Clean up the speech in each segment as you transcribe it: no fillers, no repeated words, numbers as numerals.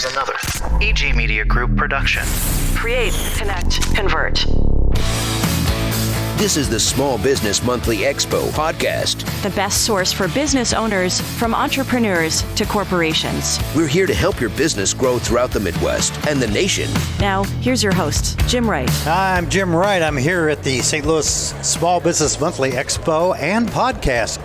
need another. EG Media Group production. Create, connect, convert. This is the Small Business Monthly Expo podcast. The best source for business owners, from entrepreneurs to corporations. We're here to help your business grow throughout the Midwest and the nation. Now, here's your host, Jim Wright. Hi, I'm Jim Wright. I'm here at the St. Louis Small Business Monthly Expo and podcast,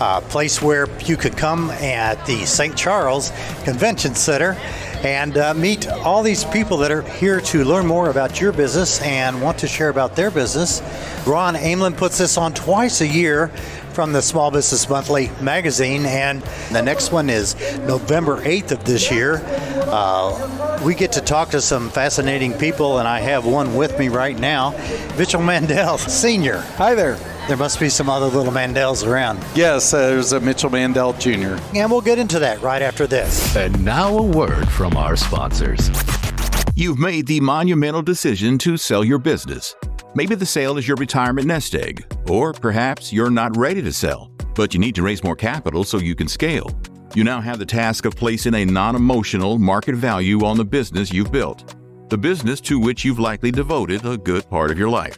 a place where you could come at the St. Charles Convention Center and meet all these people that are here to learn more about your business and want to share about their business. Ron Amelin puts this on twice a year from the Small Business Monthly magazine, and the next one is November 8th of this year. We get to talk to some fascinating people, and I have one with me right now, Mitchell Mandel, Sr. Hi there. There must be some other little Mandels around. Yes, there's a Mitchell Mandel Jr. And we'll get into that right after this. And now a word from our sponsors. You've made the monumental decision to sell your business. Maybe the sale is your retirement nest egg, or perhaps you're not ready to sell, but you need to raise more capital so you can scale. You now have the task of placing a non-emotional market value on the business you've built, the business to which you've likely devoted a good part of your life.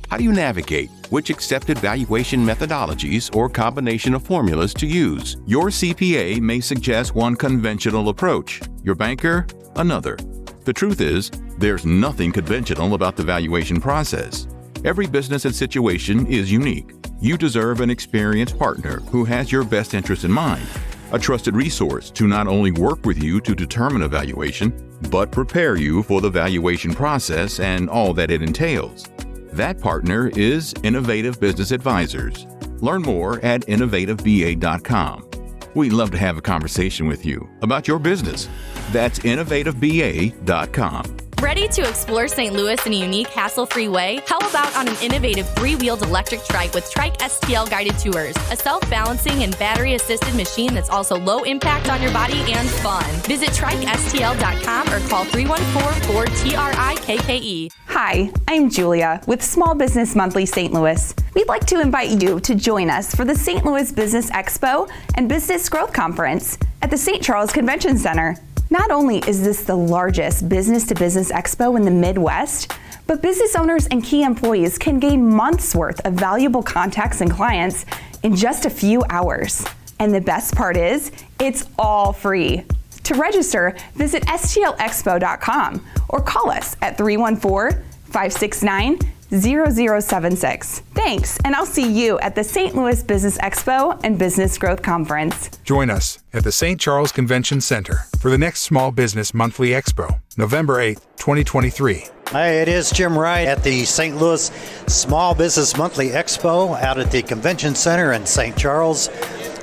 How do you navigate which accepted valuation methodologies or combination of formulas to use? Your CPA may suggest one conventional approach, your banker, another. The truth is, there's nothing conventional about the valuation process. Every business and situation is unique. You deserve an experienced partner who has your best interest in mind, a trusted resource to not only work with you to determine a valuation, but prepare you for the valuation process and all that it entails. That partner is Innovative Business Advisors. Learn more at innovativeba.com. We'd love to have a conversation with you about your business. That's innovativeba.com. Ready to explore St. Louis in a unique, hassle-free way? How about on an innovative three-wheeled electric trike with Trike STL guided tours, a self-balancing and battery-assisted machine that's also low impact on your body and fun. Visit TrikeSTL.com or call 314-4TRIKKE. Hi, I'm Julia with Small Business Monthly St. Louis. We'd like to invite you to join us for the St. Louis Business Expo and Business Growth Conference at the St. Charles Convention Center. Not only is this the largest business-to-business expo in the Midwest, but business owners and key employees can gain months' worth of valuable contacts and clients in just a few hours. And the best part is, it's all free. To register, visit stlexpo.com or call us at 314-569-0076. Thanks, and I'll see you at the St. Louis Business Expo and Business Growth Conference. Join us at the St. Charles Convention Center for the next Small Business Monthly Expo, November 8th, 2023. Hey, it is Jim Wright at the St. Louis Small Business Monthly Expo out at the Convention Center in St. Charles,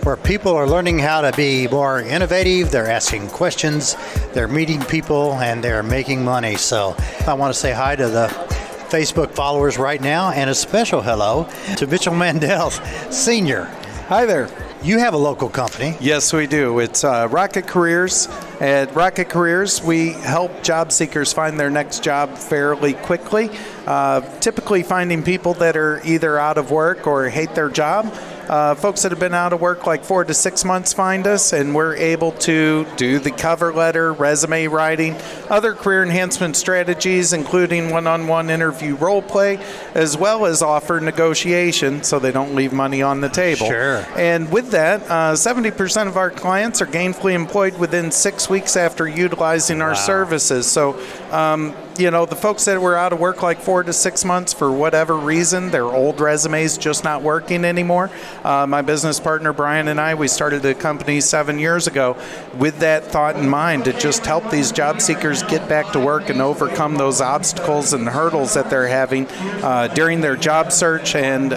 where people are learning how to be more innovative. They're asking questions, they're meeting people, and they're making money. So I want to say hi to the Facebook followers right now, and a special hello to Mitchell Mandel, Sr. Hi there. You have a local company. Yes, we do. It's Rockit Careers. At Rockit Careers, we help job seekers find their next job fairly quickly, typically finding people that are either out of work or hate their job. Folks that have been out of work like 4 to 6 months find us, and we're able to do the cover letter, resume writing, other career enhancement strategies, including one-on-one interview role play, as well as offer negotiation so they don't leave money on the table. Sure. And with that, 70% of our clients are gainfully employed within 6 weeks after utilizing our services. So, the folks that were out of work like 4 to 6 months for whatever reason, their old resumes just not working anymore. My business partner Brian and I, we started the company 7 years ago with that thought in mind, to just help these job seekers get back to work and overcome those obstacles and hurdles that they're having during their job search, and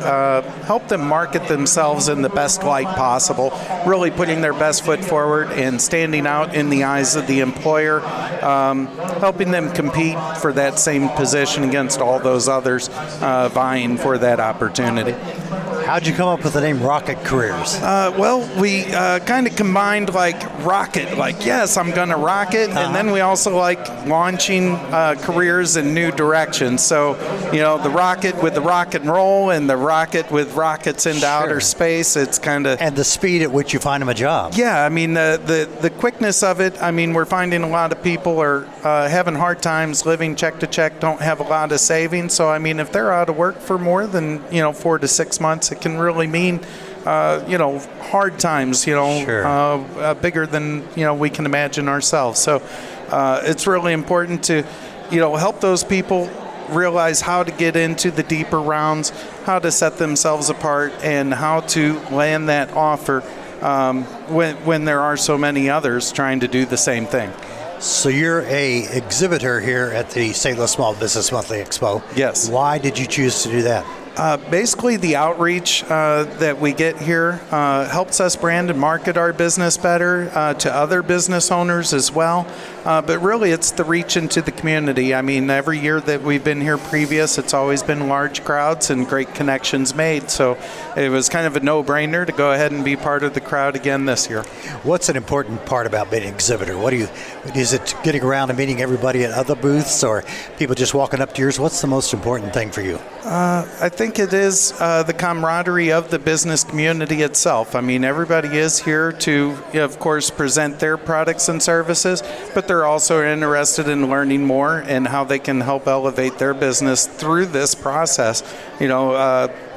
help them market themselves in the best light possible, really putting their best foot forward and standing out in the eyes of the employer, helping them compete for that same position against all those others vying for that opportunity. How'd you come up with the name Rockit Careers? Well, we kind of combined like rocket, like, yes, I'm going to rock it. And then we also like launching careers in new directions. So, the rocket with the rock and roll and the rocket with rockets into outer space, it's kind of... And the speed at which you find them a job. Yeah, I mean, the quickness of it, I mean, we're finding a lot of people are having hard times living check to check, don't have a lot of savings. So, I mean, if they're out of work for more than, 4 to 6 months, it can really mean, hard times, bigger than, we can imagine ourselves. So it's really important to, help those people realize how to get into the deeper rounds, how to set themselves apart, and how to land that offer when there are so many others trying to do the same thing. So you're a exhibitor here at the St. Louis Small Business Monthly Expo. Yes. Why did you choose to do that? Basically, the outreach that we get here helps us brand and market our business better to other business owners as well. But really, it's the reach into the community. I mean, every year that we've been here previous, it's always been large crowds and great connections made. So it was kind of a no-brainer to go ahead and be part of the crowd again this year. What's an important part about being an exhibitor? Is it getting around and meeting everybody at other booths, or people just walking up to yours? What's the most important thing for you? I think it is the camaraderie of the business community itself. I mean, everybody is here to, of course, present their products and services, but they're also interested in learning more and how they can help elevate their business through this process.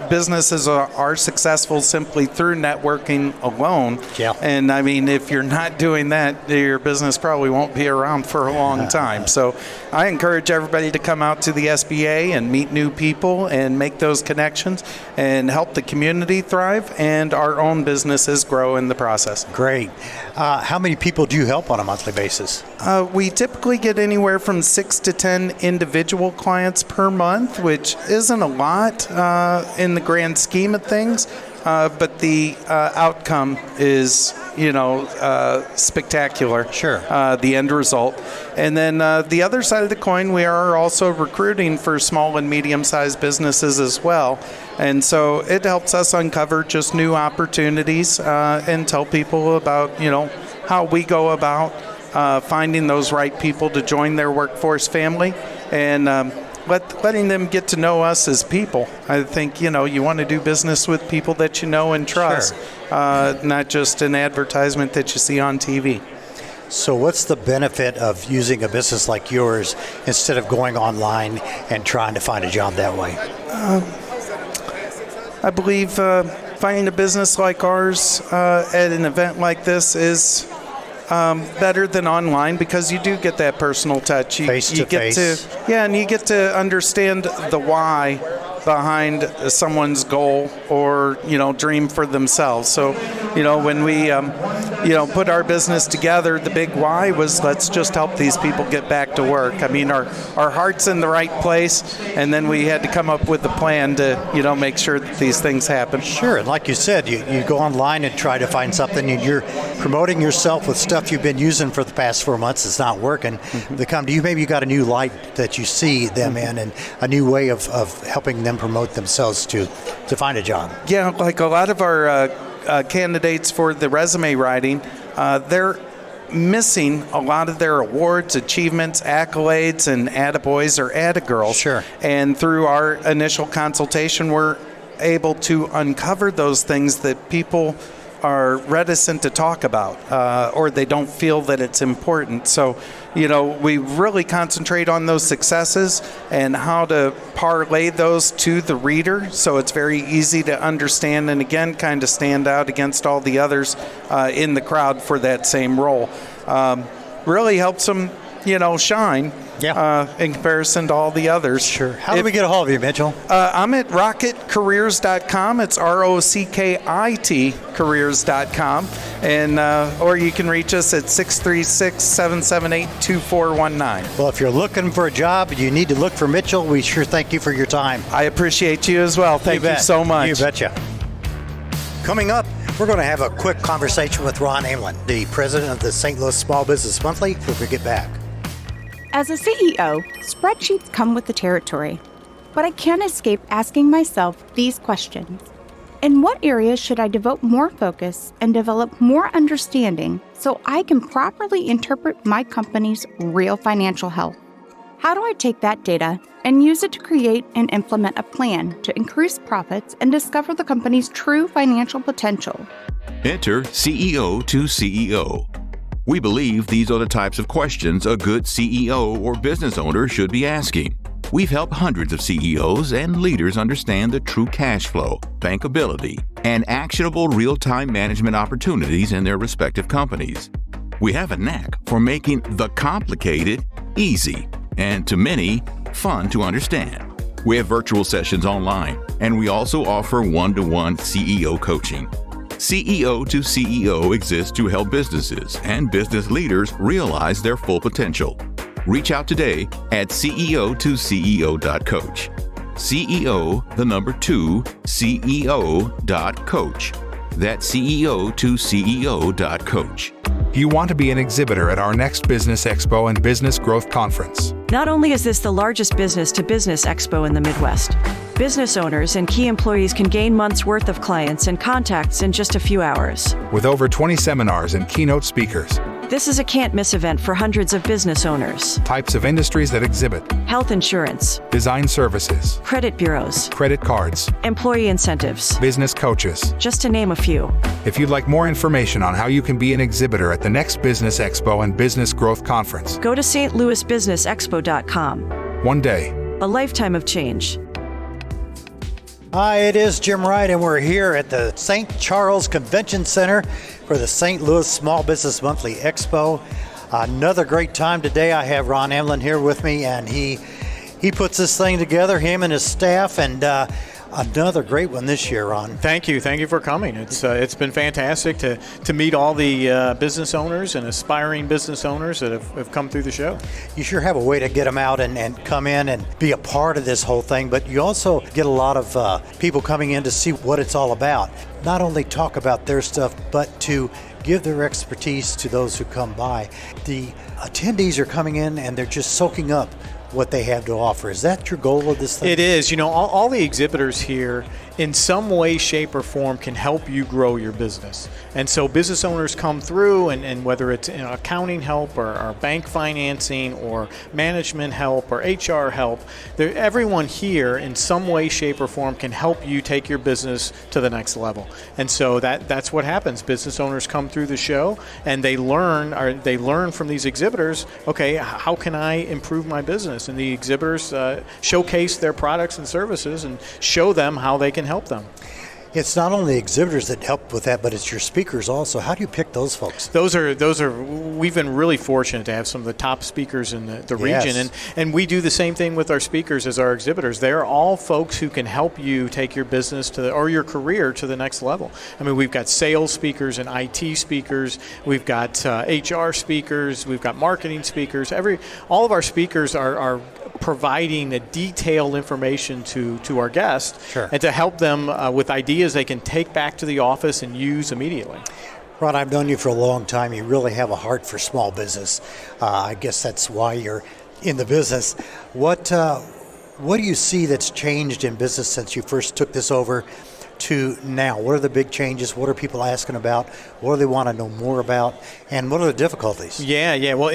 Businesses are successful simply through networking alone. Yeah. And I mean, if you're not doing that, your business probably won't be around for a long time. So I encourage everybody to come out to the SBA and meet new people and make those connections and help the community thrive and our own businesses grow in the process. Great. How many people do you help on a monthly basis? We typically get anywhere from 6 to 10 individual clients per month, which isn't a lot in the grand scheme of things, but the outcome is, spectacular. Sure. The end result. And then the other side of the coin, we are also recruiting for small and medium-sized businesses as well. And so it helps us uncover just new opportunities and tell people about, how we go about finding those right people to join their workforce family and letting them get to know us as people. I think, you want to do business with people that you know and trust, not just an advertisement that you see on TV. So what's the benefit of using a business like yours instead of going online and trying to find a job that way? I believe finding a business like ours at an event like this is better than online because you do get that personal touch. Face to face. And you get to understand the why behind someone's goal or, dream for themselves. So, when we, put our business together, the big why was let's just help these people get back to work. I mean, our heart's in the right place, and then we had to come up with a plan to, make sure that these things happen. Sure, and like you said, you go online and try to find something, and you're promoting yourself with stuff you've been using for the past 4 months. It's not working. Mm-hmm. They come to you, maybe you got a new light that you see them in, and a new way of helping them promote themselves to find a job. Yeah, like a lot of our candidates for the resume writing, they're missing a lot of their awards, achievements, accolades, and attaboys or attagirls. Sure. And through our initial consultation, we're able to uncover those things that people are reticent to talk about or they don't feel that it's important. So, we really concentrate on those successes and how to parlay those to the reader so it's very easy to understand and, again, kind of stand out against all the others in the crowd for that same role. Really helps them, shine. Yeah. In comparison to all the others. Sure. How do we get a hold of you, Mitchell? I'm at rockitcareers.com. It's ROCKIT careers.com. And or you can reach us at 636-778-2419. Well, if you're looking for a job, you need to look for Mitchell. We sure thank you for your time. I appreciate you as well. Thank you so much. You betcha. Coming up, we're going to have a quick conversation with Ron Amlin, the president of the St. Louis Small Business Monthly, when we get back. As a CEO, spreadsheets come with the territory, but I can't escape asking myself these questions. In what areas should I devote more focus and develop more understanding so I can properly interpret my company's real financial health? How do I take that data and use it to create and implement a plan to increase profits and discover the company's true financial potential? Enter CEO to CEO. We believe these are the types of questions a good CEO or business owner should be asking. We've helped hundreds of CEOs and leaders understand the true cash flow, bankability, and actionable real-time management opportunities in their respective companies. We have a knack for making the complicated easy, and to many, fun to understand. We have virtual sessions online, and we also offer one-to-one CEO coaching. CEO to CEO exists to help businesses and business leaders realize their full potential. Reach out today at ceo2ceo.coach. CEO, the number 2, CEO.coach. That's ceo2ceo.coach. Do you want to be an exhibitor at our next Business Expo and Business Growth Conference? Not only is this the largest business-to-business expo in the Midwest, business owners and key employees can gain months' worth of clients and contacts in just a few hours. With over 20 seminars and keynote speakers. This is a can't-miss event for hundreds of business owners. Types of industries that exhibit. Health insurance. Design services. Credit bureaus. Credit cards. Employee incentives. Business coaches. Just to name a few. If you'd like more information on how you can be an exhibitor at the next Business Expo and Business Growth Conference, go to stlouisbusinessexpo.com. One day. A lifetime of change. Hi, it is Jim Wright, and we're here at the St. Charles Convention Center for the St. Louis Small Business Monthly Expo. Another great time today. I have Ron Emlin here with me, and he puts this thing together, him and his staff, and another great one this year, Ron. Thank you for coming. It's been fantastic to meet all the business owners and aspiring business owners that have come through the show. You sure have a way to get them out and come in and be a part of this whole thing, but you also get a lot of people coming in to see what it's all about. Not only talk about their stuff, but to give their expertise to those who come by. The attendees are coming in and they're just soaking up what they have to offer. Is that your goal of this thing? It is. All the exhibitors here in some way, shape, or form can help you grow your business. And so business owners come through, and whether it's accounting help or bank financing or management help or HR help, everyone here in some way, shape, or form can help you take your business to the next level. And so that's what happens. Business owners come through the show and they learn from these exhibitors, okay, how can I improve my business? And the exhibitors showcase their products and services and show them how they can help them. It's not only exhibitors that help with that, but it's your speakers also. How do you pick those folks? We've been really fortunate to have some of the top speakers in the region, Yes. and we do the same thing with our speakers as our exhibitors. They're all folks who can help you take your business or your career to the next level. I mean, we've got sales speakers and IT speakers, we've got HR speakers, we've got marketing speakers. All of our speakers are providing a detailed information to our guests, Sure. and to help them with ideas they can take back to the office and use immediately. Ron, I've known you for a long time. You really have a heart for small business. I guess that's why you're in the business. What do you see that's changed in business since you first took this over to now? What are the big changes? What are people asking about? What do they want to know more about? And what are the difficulties? Yeah. Well,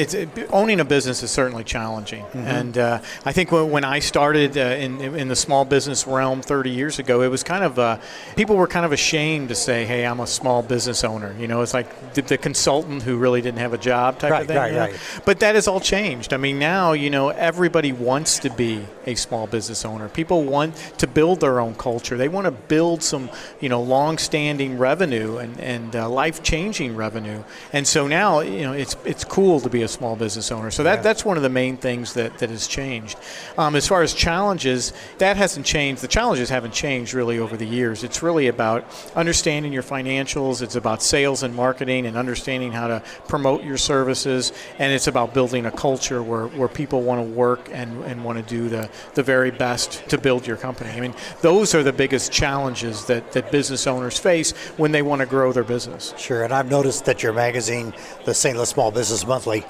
owning a business is certainly challenging. Mm-hmm. And I think when I started in the small business realm 30 years ago, it was kind of, people were kind of ashamed to say, hey, I'm a small business owner. It's like the consultant who really didn't have a job type of thing. Right. But that has all changed. I mean, now, everybody wants to be a small business owner. People want to build their own culture. They want to build some, long-standing revenue and life-changing revenue. And so now, it's cool to be a small business owner. So that's one of the main things that has changed. As far as challenges, that hasn't changed. The challenges haven't changed really over the years. It's really about understanding your financials. It's about sales and marketing and understanding how to promote your services. And it's about building a culture where people want to work and want to do the very best to build your company. I mean, those are the biggest challenges that business owners face when they want to grow their business. Sure, and I've noticed that your magazine, the St. Louis Small Business Monthly,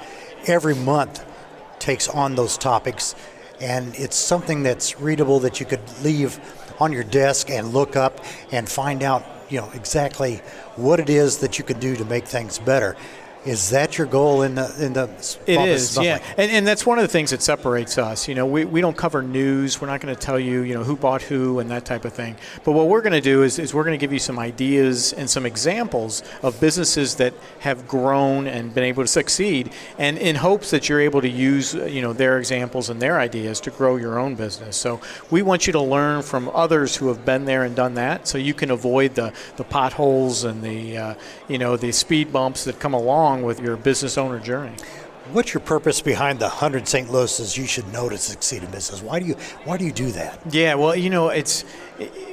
every month takes on those topics, and it's something that's readable that you could leave on your desk and look up and find out, exactly what it is that you can do to make things better. Is that your goal in the It is, yeah. And that's one of the things that separates us. We don't cover news. We're not going to tell you, who bought who and that type of thing. But what we're going to do is we're going to give you some ideas and some examples of businesses that have grown and been able to succeed, and in hopes that you're able to use, their examples and their ideas to grow your own business. So we want you to learn from others who have been there and done that, so you can avoid the potholes and the speed bumps that come along with your business owner journey. What's your purpose behind the 100 St. Louis's you should know to succeed in business? Why do you do that? Yeah, well,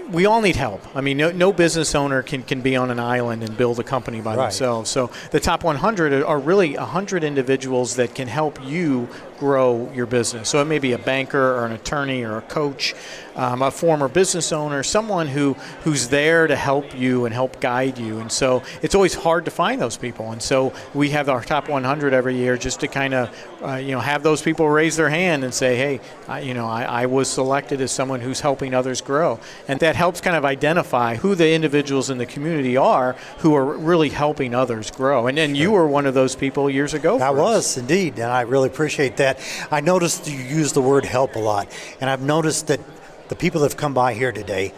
we all need help. I mean, no business owner can be on an island and build a company by themselves. So the top 100 are really 100 individuals that can help you grow your business. So it may be a banker or an attorney or a coach, a former business owner, someone who's there to help you and help guide you. And so it's always hard to find those people. And so we have our top 100 every year just to kind of have those people raise their hand and say, hey, I was selected as someone who's helping others grow. And that helps kind of identify who the individuals in the community are who are really helping others grow. And you were one of those people years ago. I was, indeed, and I really appreciate that. I noticed you use the word help a lot, and I've noticed that the people that have come by here today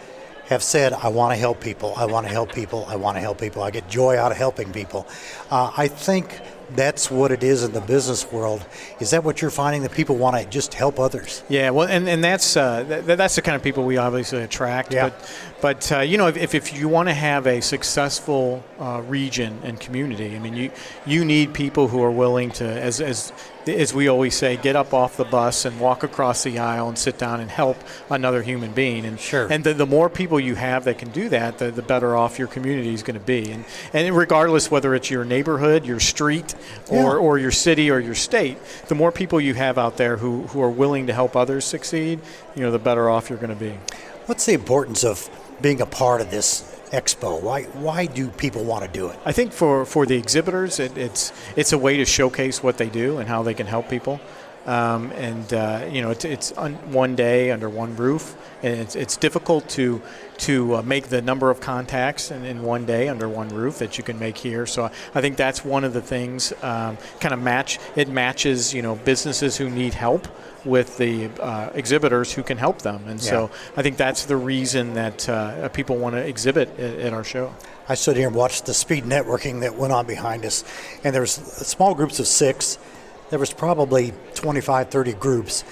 have said, I want to help people, I want to help people, I want to help people. I get joy out of helping people. I think that's what it is in the business world. Is that what you're finding, that people want to just help others? Yeah, well, and that's the kind of people we obviously attract. Yeah. But if you want to have a successful region and community, I mean, you need people who are willing to, as we always say, get up off the bus and walk across the aisle and sit down and help another human being. And sure. And the more people you have that can do that, the better off your community is going to be. And regardless whether it's your neighborhood, your street, or your city or your state, the more people you have out there who are willing to help others succeed, the better off you're going to be. What's the importance of being a part of this expo? Why do people want to do it? I think for the exhibitors, it's a way to showcase what they do and how they can help people. It's on one day under one roof, and it's difficult to make the number of contacts in one day under one roof that you can make here. So I think that's one of the things. It matches businesses who need help with the exhibitors who can help them, and so I think that's the reason that people want to exhibit at our show. I stood here and watched the speed networking that went on behind us, and there was small groups of 6. There was probably 25, 30 groups,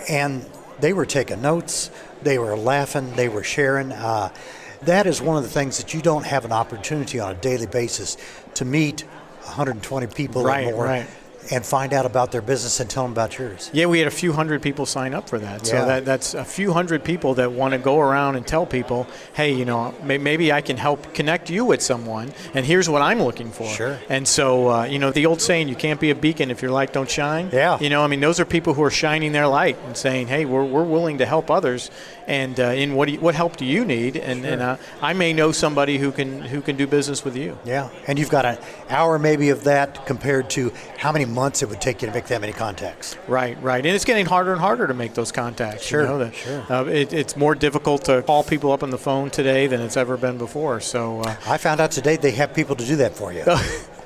and they were taking notes, they were laughing, they were sharing. That is one of the things that you don't have an opportunity on a daily basis to meet 120 people or more. Right. And find out about their business and tell them about yours. Yeah, we had a few hundred people sign up for that. So that's a few hundred people that want to go around and tell people, hey, maybe I can help connect you with someone, and here's what I'm looking for. Sure. And so, the old saying, you can't be a beacon if your light don't shine. Yeah. Those are people who are shining their light and saying, hey, we're willing to help others, and what help do you need? And, sure. and I may know somebody who can do business with you. Yeah, and you've got an hour maybe of that compared to how many months it would take you to make that many contacts. Right. And it's getting harder and harder to make those contacts. Sure. It's more difficult to call people up on the phone today than it's ever been before. So I found out today they have people to do that for you.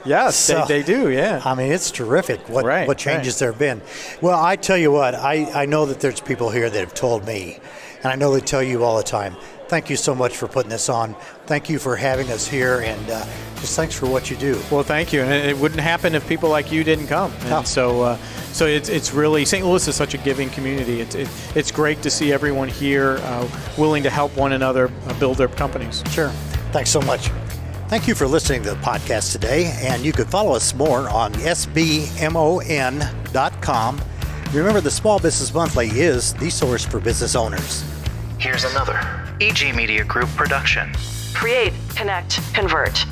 Yes, so, they do, yeah. I mean, it's terrific what changes there have been. Well, I tell you what, I know that there's people here that have told me, and I know they tell you all the time, thank you so much for putting this on. Thank you for having us here, and just thanks for what you do. Well, thank you. And it wouldn't happen if people like you didn't come. And so it's really, St. Louis is such a giving community. It's great to see everyone here willing to help one another build their companies. Sure. Thanks so much. Thank you for listening to the podcast today, and you can follow us more on sbmon.com. Remember, the Small Business Monthly is the source for business owners. Here's another EG Media Group production. Create, connect, convert.